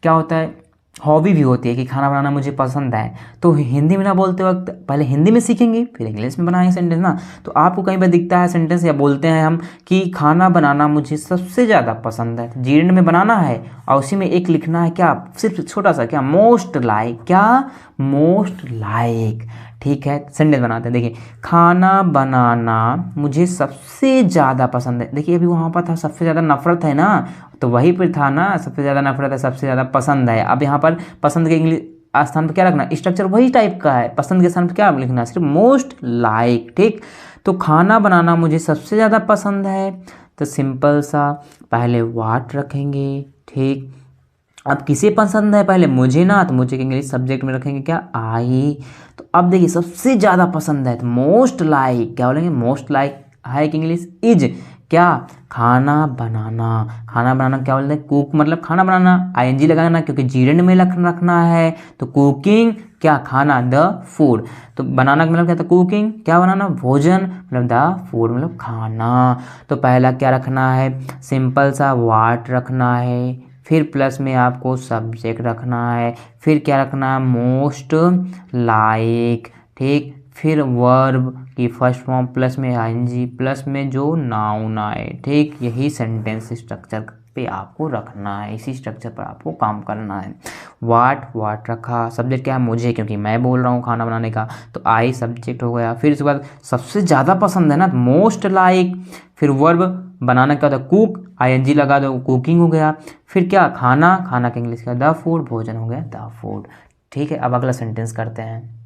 क्या होता है, हॉबी भी होती है कि खाना बनाना मुझे पसंद है। तो हिंदी में ना बोलते वक्त पहले हिंदी में सीखेंगे, फिर इंग्लिश में बनाएंगे सेंटेंस ना। तो आपको कहीं पर दिखता है सेंटेंस या बोलते हैं हम कि खाना बनाना मुझे सबसे ज़्यादा पसंद है, तो जीर्ण में बनाना है और उसी में एक लिखना है क्या, सिर्फ छोटा सा क्या, मोस्ट लाइक, क्या मोस्ट लाइक। ठीक है, सेंटेंस बनाते हैं। देखिए, खाना बनाना मुझे सबसे ज़्यादा पसंद है। देखिए अभी वहाँ पर था सबसे ज़्यादा नफरत है ना, तो वहीं पर था ना, सबसे ज़्यादा नफरत है, सबसे ज़्यादा पसंद है। अब यहाँ पर पसंद के इंग्लिश स्थान पर क्या रखना, स्ट्रक्चर वही टाइप का है, पसंद के स्थान पर क्या लिखना, सिर्फ मोस्ट लाइक। ठीक, तो खाना बनाना मुझे सबसे ज़्यादा पसंद है, तो सिंपल सा पहले वाट रखेंगे। ठीक, अब किसे पसंद है, पहले मुझे ना, तो मुझे के इंग्लिश सब्जेक्ट में रखेंगे क्या, आई। तो अब देखिए सबसे ज़्यादा पसंद है, तो मोस्ट लाइक क्या बोलेंगे, मोस्ट लाइक है कि इंग्लिश इज क्या, खाना बनाना। खाना बनाना क्या बोलते हैं, कुक, मतलब खाना बनाना, आईएनजी लगाना क्योंकि जीरेंड में रखना है। तो कुकिंग क्या, खाना, द फूड। तो बनाना का मतलब क्या था, कुकिंग, क्या बनाना, भोजन, मतलब द फूड, मतलब खाना। तो पहला क्या रखना है, सिंपल सा वाट रखना है, फिर प्लस में आपको सब्जेक्ट रखना है, फिर क्या रखना है, मोस्ट लाइक। ठीक, फिर वर्ब की फर्स्ट फॉर्म प्लस में आईएनजी प्लस में जो नाउन आए। ठीक, यही सेंटेंस स्ट्रक्चर पे आपको रखना है, इसी स्ट्रक्चर पर आपको काम करना है। वाट रखा, सब्जेक्ट क्या है, मुझे, क्योंकि मैं बोल रहा हूँ खाना बनाने का, तो आई सब्जेक्ट हो गया। फिर उसके बाद सबसे ज़्यादा पसंद है ना, मोस्ट लाइक। फिर वर्ब बनाना क्या होता है, कुक, आईएनजी लगा दो, कुकिंग हो गया। फिर क्या, खाना, खाना का इंग्लिश क्या, द फूड, भोजन हो गया द फूड। ठीक है, अब अगला सेंटेंस करते हैं।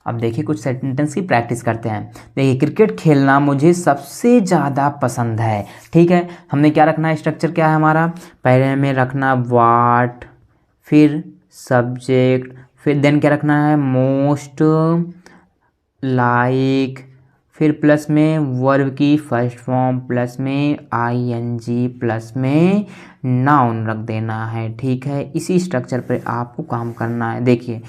अब देखिए कुछ सेंटेंस की प्रैक्टिस करते हैं। देखिए, क्रिकेट खेलना मुझे सबसे ज़्यादा पसंद है। ठीक है, हमने क्या रखना है, स्ट्रक्चर क्या है हमारा, पहले में रखना वाट, फिर सब्जेक्ट, फिर देन क्या रखना है, मोस्ट लाइक, फिर प्लस में वर्ब की फर्स्ट फॉर्म प्लस में आईएनजी प्लस में नाउन रख देना है। ठीक है, इसी स्ट्रक्चर पे आपको काम करना है। देखिए,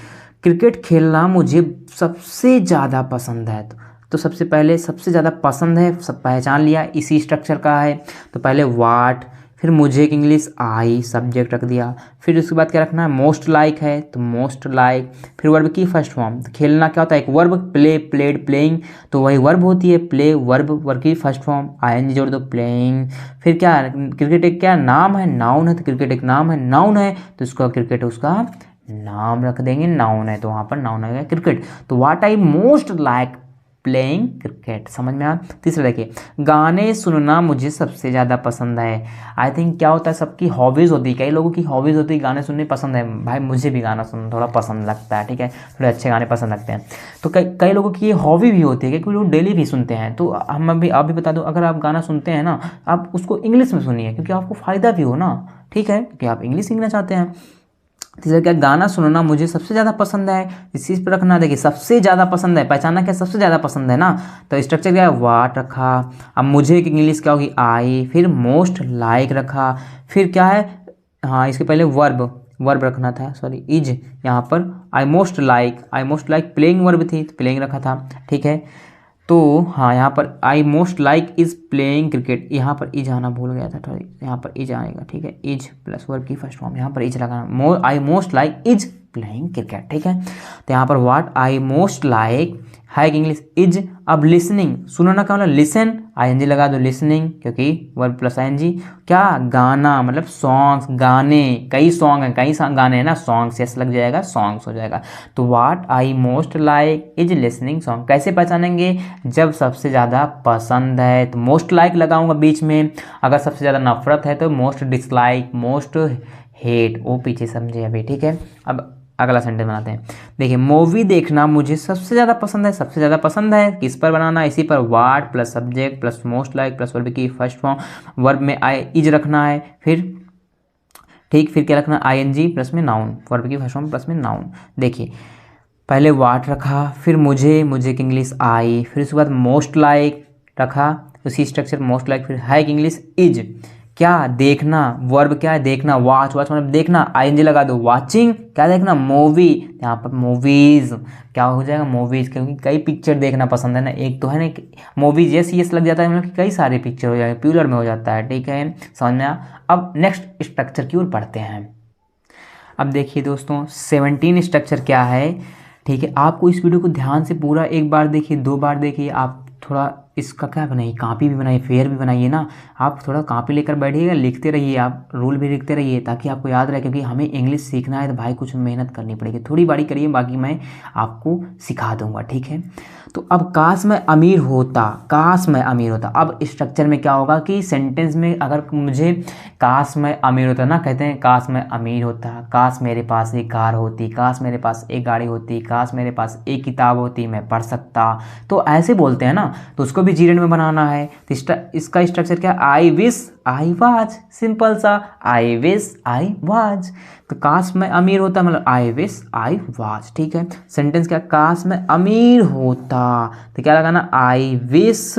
क्रिकेट खेलना मुझे सबसे ज़्यादा पसंद है, तो सबसे पहले सबसे ज़्यादा पसंद है, सब पहचान लिया, इसी स्ट्रक्चर का है। तो पहले वाट, फिर मुझे एक इंग्लिश आई सब्जेक्ट रख दिया, फिर उसके बाद क्या रखना है, मोस्ट लाइक है तो मोस्ट लाइक, फिर वर्ब की फर्स्ट फॉर्म। तो खेलना क्या होता है, एक वर्ब, प्ले, प्लेड, प्लेइंग, तो वही वर्ब होती है, प्ले, वर्ब की फर्स्ट फॉर्म, आईएनजी जोड़ दो, प्लेइंग। फिर क्या, क्रिकेट एक क्या नाम है, नाउन है, तो क्रिकेट एक नाम है, नाउन है तो उसका क्रिकेट उसका नाम रख देंगे, नाउन है तो वहाँ पर नाउन आ गया क्रिकेट। तो what I most like playing cricket, समझ में आया। तीसरा देखिए, गाने सुनना मुझे सबसे ज़्यादा पसंद है। आई थिंक क्या होता है, सबकी हॉबीज़ होती है, कई लोगों की हॉबीज़ होती है गाने सुनने पसंद है। भाई मुझे भी गाना सुनना थोड़ा पसंद लगता है। ठीक है, थोड़े अच्छे गाने पसंद लगते हैं। तो कई लोगों की ये हॉबी भी होती है क्योंकि लोग डेली भी सुनते हैं। तो हम अभी आप भी बता दो, अगर आप गाना सुनते हैं ना, आप उसको इंग्लिश में सुनिए क्योंकि आपको फ़ायदा भी हो ना। ठीक है, क्योंकि आप इंग्लिश सीखना चाहते हैं। तीसरा क्या, गाना सुनना मुझे सबसे ज़्यादा पसंद है, इस चीज़ पर रखना। देखिए, सबसे ज़्यादा पसंद है, पहचानना क्या, सबसे ज़्यादा पसंद है ना, तो स्ट्रक्चर क्या है, वाट रखा। अब मुझे की इंग्लिश क्या होगी, आई, फिर मोस्ट लाइक रखा, फिर क्या है, हाँ इसके पहले वर्ब रखना था, सॉरी इज, यहाँ पर I most like playing verb थी तो प्लेइंग रखा था। ठीक है, तो हाँ यहाँ पर I most like is playing cricket, यहाँ पर इज आना भूल गया था थोड़ी, यहाँ पर इज आएगा। ठीक है, इज प्लस वर्ब की फर्स्ट फॉर्म, यहाँ पर इज लगाना, I most like is playing cricket. ठीक है, तो यहाँ पर व्हाट आई मोस्ट लाइक है इंग्लिश इज। अब लिसनिंग, सुनना का मतलब लिसन, आईएनजी लगा दो, लिसनिंग क्योंकि वर्ब प्लस आईएनजी। क्या, गाना मतलब सॉन्ग्स, गाने, कई सॉन्ग हैं, कई गाने हैं ना, सॉन्ग्स यस लग जाएगा, सॉन्ग्स हो जाएगा। तो what I most like is listening song. कैसे पहचानेंगे, जब सबसे ज़्यादा पसंद है तो मोस्ट लाइक लगाऊंगा बीच में, अगर सबसे ज़्यादा नफरत है तो मोस्ट डिसलाइक, मोस्ट हेट, वो पीछे समझे अभी। ठीक है, अब अगला सेंटेंस बनाते हैं। देखिए, मूवी देखना मुझे सबसे ज़्यादा पसंद है, सबसे ज़्यादा पसंद है किस पर बनाना, इसी पर what plus subject plus most like plus verb की फर्स्ट फॉर्म, वर्ब में आई इज रखना है, फिर ठीक, फिर क्या रखना, आईएनजी प्लस में नाउन, वर्ब की फर्स्ट फॉर्म प्लस में नाउन। देखिए, पहले वाट रखा, फिर मुझे की इंग्लिश आई, फिर उसके बाद मोस्ट लाइक रखा, उसी स्ट्रक्चर मोस्ट लाइक, फिर है इंग्लिश इज, क्या देखना, वर्ब क्या है देखना, वॉच, वॉच मतलब देखना, आईएनजी लगा दो, वाचिंग क्या देखना, मूवी, यहाँ पर मूवीज क्या हो जाएगा, मूवीज, क्योंकि कई पिक्चर देखना पसंद है ना, एक तो है ना मूवीज, यस यस लग जाता है, मतलब कि कई सारे पिक्चर हो जाएंगे, प्लूरल में हो जाता है, ठीक है, समझ में आया। अब नेक्स्ट स्ट्रक्चर की ओर बढ़ते हैं। अब देखिए दोस्तों 17 स्ट्रक्चर क्या है, ठीक है, आपको इस वीडियो को ध्यान से पूरा एक बार देखिए, 2 बार देखिए, आप थोड़ा इसका क्या बनाइए, कॉपी भी बनाइए, फेयर भी बनाइए ना, आप थोड़ा कॉपी लेकर बैठिएगा, लिखते रहिए, आप रूल भी लिखते रहिए ताकि आपको याद रहे, क्योंकि हमें इंग्लिश सीखना है तो भाई कुछ मेहनत करनी पड़ेगी, थोड़ी बारी करिए, बाकी मैं आपको सिखा दूंगा, ठीक है। तो अब काश मैं अमीर होता, काश मैं अमीर होता, अब स्ट्रक्चर में क्या होगा कि सेंटेंस में अगर मुझे काश मैं अमीर होता ना, कहते हैं काश मैं अमीर होता, काश मेरे पास एक कार होती, काश मेरे पास एक गाड़ी होती, काश मेरे पास एक किताब होती मैं पढ़ सकता, तो ऐसे बोलते हैं ना, तो उसको भी जीरेंड में बनाना है। तो इसका स्ट्रक्चर क्या, I wish I was, simple सा, आई विश आई वाज। तो काश मैं अमीर होता मतलब आई विश आई वाज, ठीक है। सेंटेंस क्या, काश मैं अमीर होता, तो क्या लगाना, आई विश,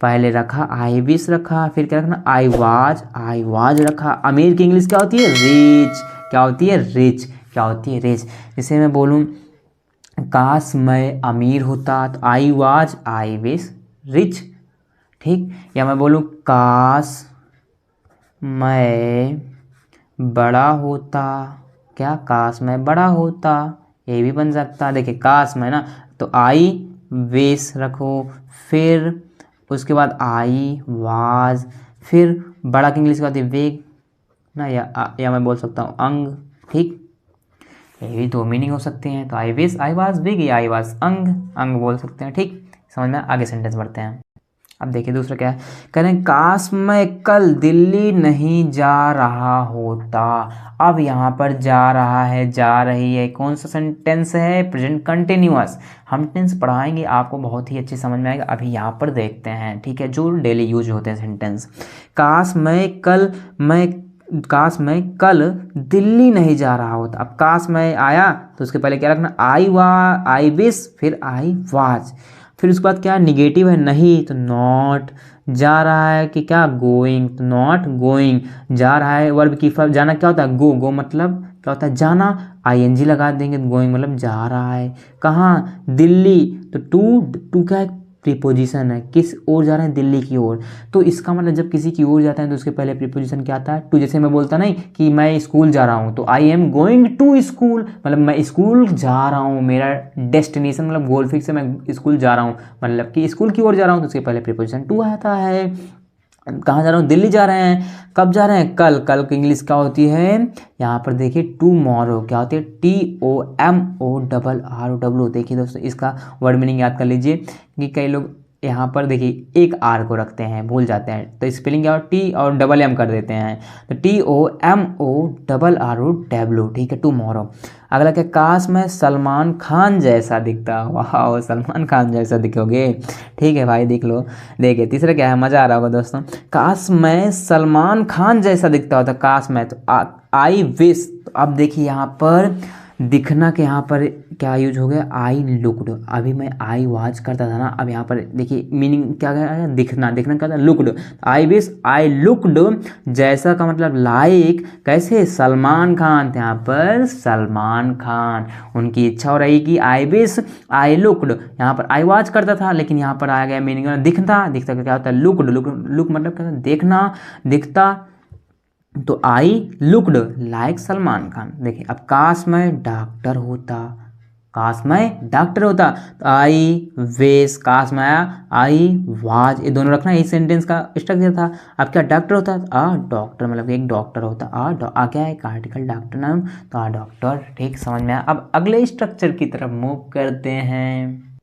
पहले रखा आई विश रखा, फिर क्या रखना, आई वाज रखा। अमीर की इंग्लिश क्या होती है, रिच, क्या होती है, रिच, क्या होती है, रिच। जैसे मैं बोलूँ काश मैं अमीर होता, तो आई विश रिच, ठीक। या मैं बोलूँ काश मैं बड़ा होता, क्या, काश मैं बड़ा होता, ये भी बन सकता। देखिए काश मैं ना, तो आई विश रखो, फिर उसके बाद आई वाज, फिर बड़ा की इंग्लिश का होती है वेग ना, या मैं बोल सकता हूँ अंग, ठीक, ये भी 2 मीनिंग हो सकते हैं। तो I wish I was big, या आई वाज अंग, अंग बोल सकते हैं, ठीक, समझ में। आगे सेंटेंस बढ़ते हैं। अब देखिए दूसरा क्या है, कह रहे हैं काश मैं कल दिल्ली नहीं जा रहा होता। अब यहाँ पर जा रहा है, जा रही है, कौन सा सेंटेंस है, प्रेजेंट कंटिन्यूअस। हम टेंस पढ़ाएंगे आपको बहुत ही अच्छे समझ में आएगा, अभी यहाँ पर देखते हैं, ठीक है, जो डेली यूज होते हैं सेंटेंस। काश मैं कल दिल्ली नहीं जा रहा होता। अब काश मैं आया तो उसके पहले क्या रखना, आई विश, फिर आई वाज, फिर उसके बाद क्या निगेटिव है, नहीं, तो नॉट, जा रहा है कि क्या, गोइंग, तो नॉट गोइंग, जा रहा है वर्ब की फॉर्म, जाना क्या होता है, गो मतलब क्या होता है जाना, आईएनजी लगा देंगे, गोइंग मतलब जा रहा है, कहाँ, दिल्ली, तो टू क्या है, प्रीपोजिशन है, किस ओर जा रहे हैं, दिल्ली की ओर। तो इसका मतलब जब किसी की ओर जाते हैं तो उसके पहले प्रीपोजिशन क्या आता है, टू। जैसे मैं बोलता नहीं कि मैं स्कूल जा रहा हूँ, तो I am going to school, मतलब मैं स्कूल जा रहा हूँ, मेरा डेस्टिनेशन मतलब गोल फिक्स है, मैं स्कूल जा रहा हूँ, मतलब कि स्कूल की ओर जा रहा हूँ, तो उसके पहले प्रीपोजिशन टू आता है। कहाँ जा रहा हूँ, दिल्ली जा रहे हैं, कब जा रहे हैं, कल, कल की इंग्लिश क्या होती है, यहाँ पर देखिए टुमारो, क्या होती है, TOMORRO। देखिए दोस्तों इसका वर्ड मीनिंग याद कर लीजिए, कि कई लोग यहाँ पर देखिए एक आर को रखते हैं, भूल जाते हैं, तो स्पेलिंग क्या हो, टी और डबल एम कर देते हैं, तो TOMORRO, ठीक है, टुमारो। अगला क्या, काश मैं सलमान खान जैसा दिखता, वाह, सलमान खान जैसा दिखोगे, ठीक है भाई, देख लो। देखिए तीसरा क्या है, मज़ा आ रहा होगा दोस्तों, काश मैं सलमान खान जैसा दिखता होता, काश मैं, तो आई विश। तो अब देखिए यहाँ पर दिखना के यहाँ पर क्या यूज हो गया, आई लुक्ड, अभी मैं आई वाच करता था ना, अब यहाँ पर देखिए मीनिंग क्या है, दिखना, दिखना क्या था, looked, I wish I looked, जैसा का मतलब लाइक, कैसे, सलमान खान, यहाँ पर सलमान खान, उनकी इच्छा हो रही कि आई विश आई लुक्ड, यहाँ पर आई वाच करता था, लेकिन यहाँ पर आ गया मीनिंग दिखता, दिखता क्या होता है, लुक्ड, लुक मतलब क्या, देखना, दिखता, तो I looked like Salman Khan. देखिए अब काश मैं डॉक्टर होता, काश मैं डॉक्टर होता, तो आई वेश, काश मैं आया, आई वाज, ये दोनों रखना, यही सेंटेंस का स्ट्रक्चर था। अब क्या डॉक्टर होता, डॉक्टर मतलब एक डॉक्टर होता, क्या है, एक आर्टिकल डॉक्टर नाम, तो डॉक्टर, ठीक, समझ में आया। अब अगले स्ट्रक्चर की तरफ मूव करते हैं।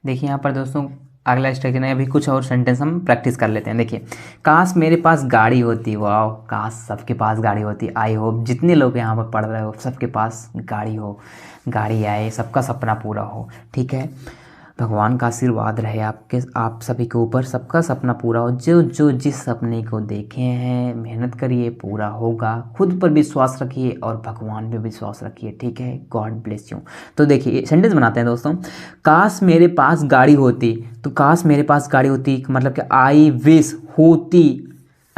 देखिए यहाँ पर दोस्तों अगला स्ट्रक्चर है, अभी कुछ और सेंटेंस हम प्रैक्टिस कर लेते हैं। देखिए काश मेरे पास गाड़ी होती, वाह, काश सबके पास गाड़ी होती, आई होप जितने लोग यहाँ पर पढ़ रहे हो सबके पास गाड़ी हो, गाड़ी आए, सबका सपना पूरा हो, ठीक है। भगवान का आशीर्वाद रहे आप सभी के ऊपर, सबका सपना पूरा हो, जो जो जिस सपने को देखे हैं, मेहनत करिए, पूरा होगा, खुद पर विश्वास रखिए और भगवान पे विश्वास रखिए, ठीक है। God bless you. तो देखिए सेंटेंस बनाते हैं दोस्तों, काश मेरे पास गाड़ी होती, तो काश मेरे पास गाड़ी होती मतलब कि आई विश होती,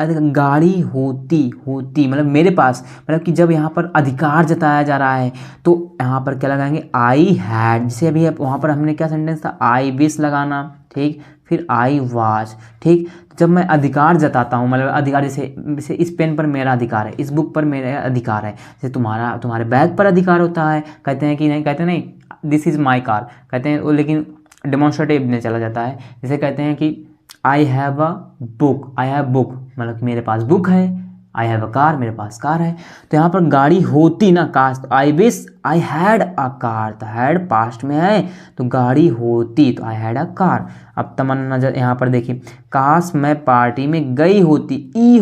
गाड़ी होती होती मतलब मेरे पास, मतलब कि जब यहाँ पर अधिकार जताया जा रहा है तो यहाँ पर क्या लगाएंगे, आई हैड। जैसे अभी वहाँ पर हमने क्या सेंटेंस था, आई विश लगाना, ठीक, फिर आई वाच, ठीक। जब मैं अधिकार जताता हूँ, मतलब अधिकार, जैसे इस पेन पर मेरा अधिकार है, इस बुक पर मेरा अधिकार है, जैसे तुम्हारे बैग पर अधिकार होता है, कहते हैं कि नहीं, कहते नहीं दिस इज़ माई कार, कहते हैं वो, लेकिन डेमोन्स्ट्रेटिव में चला जाता है। जैसे कहते हैं कि I have a book, I have book मतलब मेरे पास बुक है, आई हैव अ कार मेरे पास कार है। तो यहाँ पर गाड़ी होती ना, काश, तो I wish I had a car, तो हैड पास्ट में है, तो गाड़ी होती तो आई हैड अ कार। अब तमन्ना नजर यहाँ पर देखिए, काश मैं पार्टी में गई होती, ई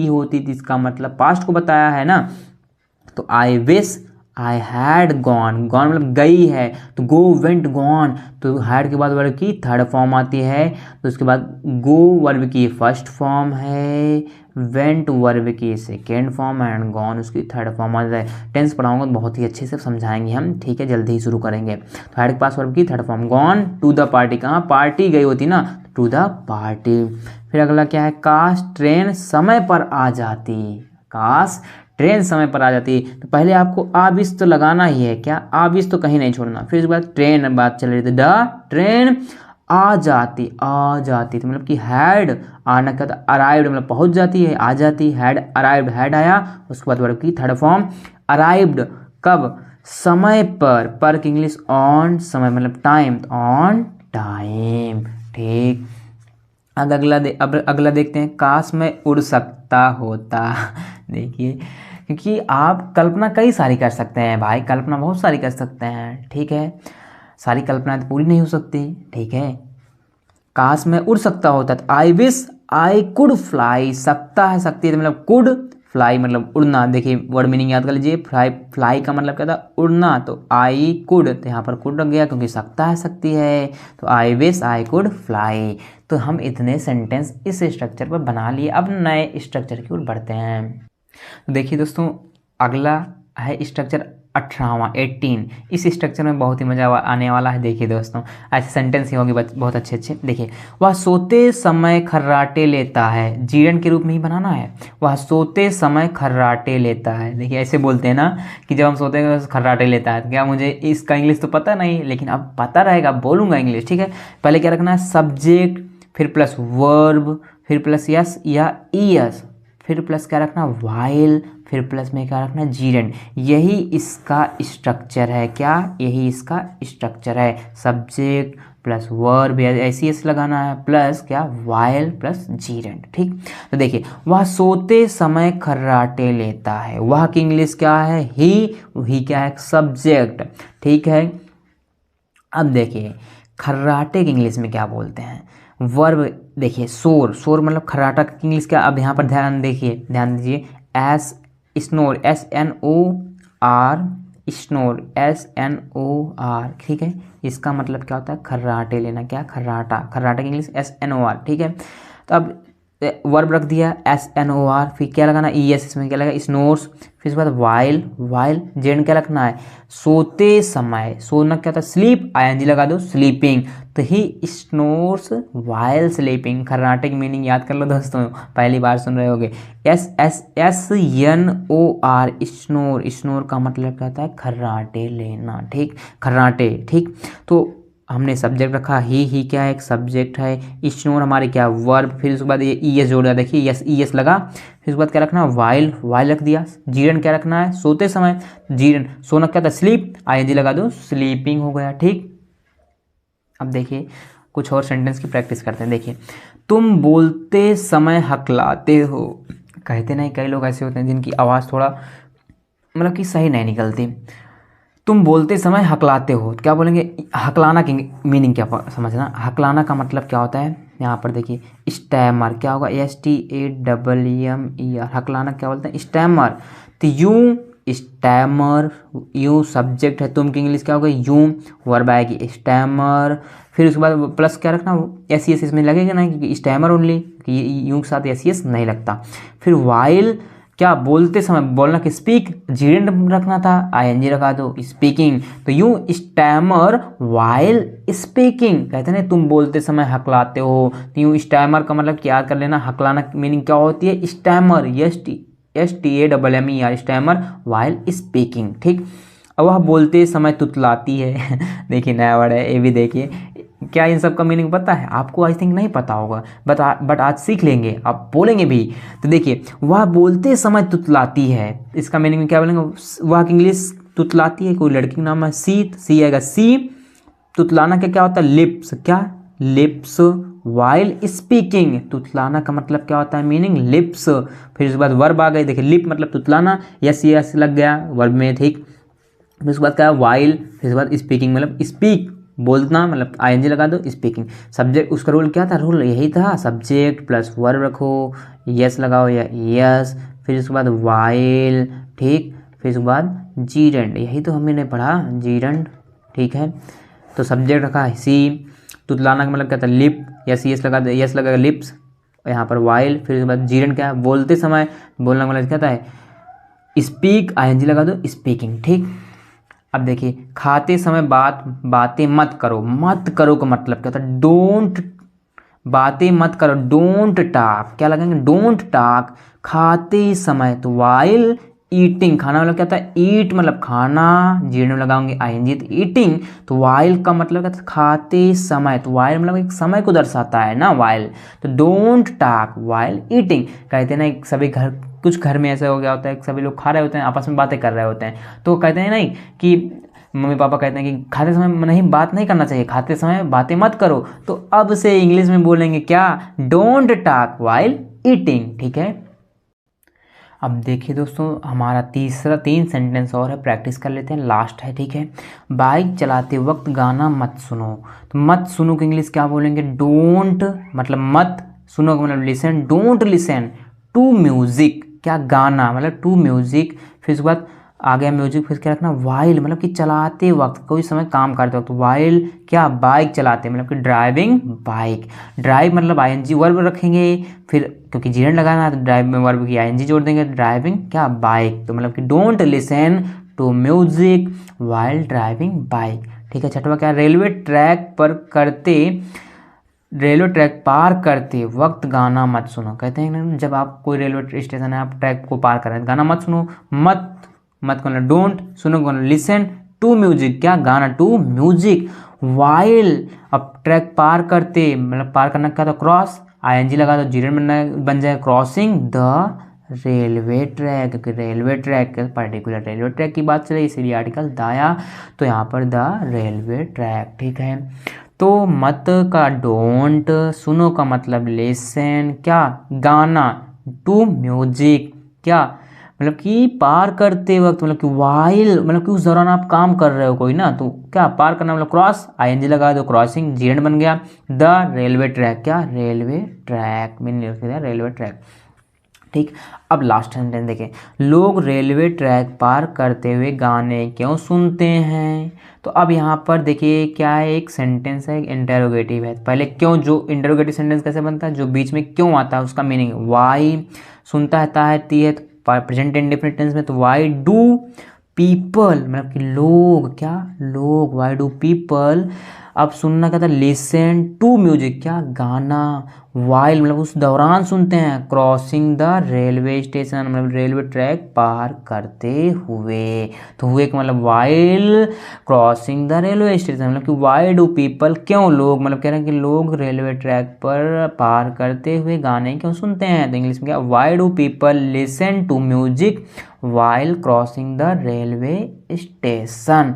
होती तो इसका मतलब पास्ट को बताया है ना, तो I wish I had gone, gone मतलब गई है, तो गो वेंट गॉन, तो हैड के बाद वर्ब की थर्ड फॉर्म आती है, तो उसके बाद गो वर्ब की फर्स्ट फॉर्म है, वेंट वर्ब की सेकेंड फॉर्म एंड गॉन उसकी थर्ड फॉर्म आ जाए। टेंस पढ़ाऊंगा तो बहुत ही अच्छे से समझाएंगे हम, ठीक है, जल्दी ही शुरू करेंगे। तो हैड के पास वर्ब की third form, gone to the party, कहाँ पार्टी गई होती ना, टू द पार्टी। फिर अगला क्या है, काश ट्रेन समय पर आ जाती, काश ट्रेन समय पर आ जाती, तो पहले आपको आविश तो लगाना ही है, क्या, आविश तो कहीं नहीं छोड़ना। फिर उसके बाद ट्रेन बात चल रही थी, द ट्रेन आ जाती, तो मतलब कि हैड आना का, अराइव्ड मतलब पहुंच जाती है, आ जाती, हैड अराइव्ड, हैड आया, उसके बाद वर्ब की थर्ड फॉर्म अराइव्ड, कब, समय पर की इंग्लिश ऑन, समय मतलब टाइम, ऑन टाइम, ठीक। अब अगला देखते हैं, काश मैं उड़ सकता होता। देखिए, क्योंकि आप कल्पना कई सारी कर सकते हैं भाई, कल्पना बहुत सारी कर सकते हैं, ठीक है, सारी कल्पना तो पूरी नहीं हो सकती, ठीक है। काश मैं उड़ सकता होता, तो I wish I could fly, सकता है, सकती है, तो मतलब कुड, फ्लाई मतलब उड़ना। देखिए वर्ड मीनिंग याद कर लीजिए, फ्लाई का मतलब क्या था, उड़ना, तो आई कुड, तो यहाँ पर कुड लग गया क्योंकि सकता है, सकती है, तो I wish I could fly. तो हम इतने सेंटेंस इस स्ट्रक्चर पर बना लिए। अब नए स्ट्रक्चर की ओर बढ़ते हैं। तो देखिए दोस्तों, अगला है स्ट्रक्चर 18वां, 18। इस स्ट्रक्चर में बहुत ही मज़ा आने वाला है। देखिए दोस्तों, ऐसे सेंटेंस ही होंगे बहुत अच्छे अच्छे। देखिए, वह सोते समय खर्राटे लेता है, जीवन के रूप में ही बनाना है, वह सोते समय खर्राटे लेता है। देखिए ऐसे बोलते हैं ना कि जब हम सोते हैं तो खर्राटे लेता है, तो क्या मुझे इसका इंग्लिश तो पता नहीं, लेकिन अब पता रहेगा, बोलूँगा इंग्लिश, ठीक है। पहले क्या रखना है, सब्जेक्ट, फिर प्लस वर्ब, फिर प्लस यस या ईएस, फिर प्लस क्या रखना, वाइल, फिर प्लस में क्या रखना, जीरेंड। यही इसका स्ट्रक्चर है, क्या, यही इसका स्ट्रक्चर है, सब्जेक्ट प्लस वर्ब या एस लगाना है, प्लस क्या, वाइल प्लस जीरेंड, ठीक। तो देखिए, वह सोते समय खर्राटे लेता है, वह की इंग्लिश क्या है, ही क्या है, सब्जेक्ट, ठीक है। अब देखिए, खर्राटे की इंग्लिश में क्या बोलते हैं, वर्ब। देखिए, शोर मतलब खर्राटा की इंग्लिश क्या, अब यहाँ पर ध्यान दीजिए, S snore, SNOR, snore, SNOR, ठीक है। इसका मतलब क्या होता है, खर्राटे लेना, क्या, खर्राटा की इंग्लिश SNOR, ठीक है। तो अब वर्ब रख दिया SNOR, फिर क्या लगाना, ES, इसमें क्या लगा, स्नोर्स, फिर उसके बाद वाइल, जेंड क्या रखना है, सोते समय, सोना क्या था, स्लीप, ING लगा दो, स्लीपिंग, तो ही स्नोर्स वाइल स्लीपिंग। खर्राटे की मीनिंग याद कर लो दोस्तों, पहली बार सुन रहे होगे, SNOR, स्नोर का मतलब क्या होता है, खर्राटे लेना, ठीक, खर्राटे, ठीक। तो हमने सब्जेक्ट रखा, ही क्या है, एक सब्जेक्ट है, स्नोर हमारे क्या, वर्ब, फिर उसके बाद ये ES जोड़ दिया, देखिए ES लगा, फिर उसके बाद क्या रखना, वाइल रख दिया, जीरन क्या रखना है, सोते समय, जीरन, सोना क्या था, स्लीप, ING लगा दो, स्लीपिंग हो गया, ठीक। अब देखिए, कुछ और सेंटेंस की प्रैक्टिस करते हैं। देखिए, तुम बोलते समय हकलाते हो, कहते नहीं, कई लोग ऐसे होते हैं जिनकी आवाज़ थोड़ा मतलब कि सही नहीं निकलती। तुम बोलते समय हकलाते हो, क्या बोलेंगे, हकलाना की मीनिंग क्या समझना, हकलाना का मतलब क्या होता है, यहाँ पर देखिए, स्टैमर क्या होगा, STAMMER, हकलाना क्या बोलते हैं, स्टैमर। तो यूं, स्टैमर, यूं सब्जेक्ट है, तुम की इंग्लिश क्या होगा, यूं, वर्ब आएगी स्टैमर, फिर उसके बाद प्लस क्या रखना, SES इसमें लगेगा ना, क्योंकि स्टैमर ओनली, कि यूं के साथ SES नहीं लगता। फिर वाइल क्या बोलते समय बोलना कि स्पीक, जीरेंड रखना था, आईएनजी रखा दो, स्पीकिंग। तो यू स्टैमर वाइल स्पीकिंग, कहते हैं तुम बोलते समय हकलाते हो, तो यूँ स्टैमर का मतलब याद कर लेना, हकलाना मीनिंग क्या होती है, stammer, STAMMER, stammer while speaking. ठीक, अब वह बोलते समय तुतलाती है देखिए नया वर्ड है ये भी, देखिए क्या इन सब का मीनिंग पता है आपको, आई थिंक नहीं पता होगा, बट आज सीख लेंगे, आप बोलेंगे भी। तो देखिए वह बोलते समय तुतलाती है, इसका मीनिंग क्या बोलेंगे, वह इंग्लिश तुतलाती है, कोई लड़की का नाम है सी आएगा सी, तुतलाना क्या होता है, लिप्स, क्या लिप्स, वाइल स्पीकिंग, तुतलाना का मतलब क्या होता है, मीनिंग लिप्स। फिर उसके बाद वर्ब आ गए, देखिए लिप मतलब तुतलाना, यस लग गया वर्ब में, ठीक। फिर उसके बाद क्या है वाइल, फिर उसके बाद स्पीकिंग मतलब स्पीक, बोलना मतलब आईएनजी लगा दो, स्पीकिंग। सब्जेक्ट उसका रूल क्या था, रूल यही था, सब्जेक्ट प्लस वर्ब रखो, यस लगाओ या यस, फिर उसके बाद वाइल, ठीक, फिर उसके बाद जीरेंड, यही तो हमने पढ़ा जीरेंड, ठीक है। तो सब्जेक्ट रखा है सी, तुतलाना का मतलब क्या था लिप, यस लगा दो, यस लगा लिप्स, यहाँ पर वाइल, फिर उसके बाद जीरेंड क्या है बोलते समय, बोलना का मतलब क्या था स्पीक, आईएनजी लगा दो स्पीकिंग, ठीक। अब देखिए खाते समय बातें मत करो का मतलब क्या होता है, डोंट, बातें मत करो, डोंट टॉक, क्या लगेंगे, डोंट टॉक खाते समय, तो वाइल ईटिंग, खाना मतलब क्या होता है, ईट मतलब खाना, जीर्ण में लगाओगे आईएनजी, तो ईटिंग, तो वाइल का मतलब क्या था, खाते समय, तो वाइल मतलब एक समय को दर्शाता है ना वाइल, तो डोंट टॉक वाइल ईटिंग। कहते हैं ना सभी घर, कुछ घर में ऐसा हो गया होता है, सभी लोग खा रहे होते हैं, आपस में बातें कर रहे होते हैं, तो कहते हैं नहीं कि मम्मी पापा कहते हैं कि खाते समय नहीं, बात नहीं करना चाहिए, खाते समय बातें मत करो, तो अब से इंग्लिश में बोलेंगे क्या, डोंट टॉक वाइल ईटिंग, ठीक है। अब देखिए दोस्तों हमारा तीन सेंटेंस और है, प्रैक्टिस कर लेते हैं, लास्ट है, ठीक है। बाइक चलाते वक्त गाना मत सुनो, तो मत सुनो की इंग्लिश क्या बोलेंगे, डोंट मतलब मत, सुनो का मतलब listen, don't listen to music, क्या गाना मतलब टू म्यूजिक, फिर उसके बाद आ गया म्यूजिक, फिर क्या रखना वाइल मतलब कि चलाते वक्त, कोई समय काम करते वक्त, वाइल क्या बाइक चलाते मतलब कि ड्राइविंग बाइक, ड्राइव मतलब आईएनजी वर्ब रखेंगे, फिर क्योंकि जीरेंड लगाना है तो ड्राइव में वर्ब की आईएनजी जोड़ देंगे, ड्राइविंग क्या बाइक, तो मतलब कि don't listen to music while driving bike, ठीक है। छठवा क्या, रेलवे ट्रैक पार करते वक्त गाना मत सुनो, कहते हैं ना जब आप कोई रेलवे स्टेशन है, आप ट्रैक को पार कर रहे हैं, गाना मत सुनो, मत को डोंट, सुनो को लिसन टू म्यूजिक, क्या गाना टू म्यूजिक, वाइल अब ट्रैक पार करते मतलब पार करना क्या था, क्रॉस, आईएनजी लगा दो, जीरेंड बन जाए क्रॉसिंग द रेलवे ट्रैक, क्योंकि railway track particular railway track की बात चले, इसीलिए आर्टिकल दाया, तो यहाँ पर द रेलवे ट्रैक, ठीक है। तो मत का डोंट, सुनो का मतलब लिसन, क्या गाना टू म्यूजिक, क्या मतलब कि पार करते वक्त, मतलब कि वाइल मतलब कि उस दौरान आप काम कर रहे हो कोई ना, तो क्या पार करना मतलब क्रॉस, आईएनजी लगा दो, क्रॉसिंग, जीरेंड बन गया, द रेलवे ट्रैक, क्या रेलवे ट्रैक, मैंने रेलवे ट्रैक, ठीक। अब लास्ट सेंटेंस देखें, लोग रेलवे ट्रैक पार करते हुए गाने क्यों सुनते हैं, तो अब यहाँ पर देखिए क्या है, एक सेंटेंस है, एक इंटेरोगेटिव है, पहले क्यों, जो इंटेरोगेटिव सेंटेंस कैसे बनता है, जो बीच में क्यों आता है उसका मीनिंग वाई, सुनता है ती है प्रेजेंट इंडेफिनिट टेंस में, तो वाई डू पीपल मतलब कि लोग, क्या लोग, वाई डू पीपल, अब सुनना क्या था, लिसन टू म्यूजिक, क्या गाना, वाइल मतलब उस दौरान सुनते हैं, क्रॉसिंग द रेलवे स्टेशन मतलब रेलवे ट्रैक पार करते हुए, तो हुए का मतलब while crossing the railway station, मतलब कि वाई डू पीपल, क्यों लोग, मतलब कह रहे हैं कि लोग रेलवे ट्रैक पर पार करते हुए गाने क्यों सुनते हैं, तो इंग्लिश में क्या, why do people listen to music while crossing the railway station.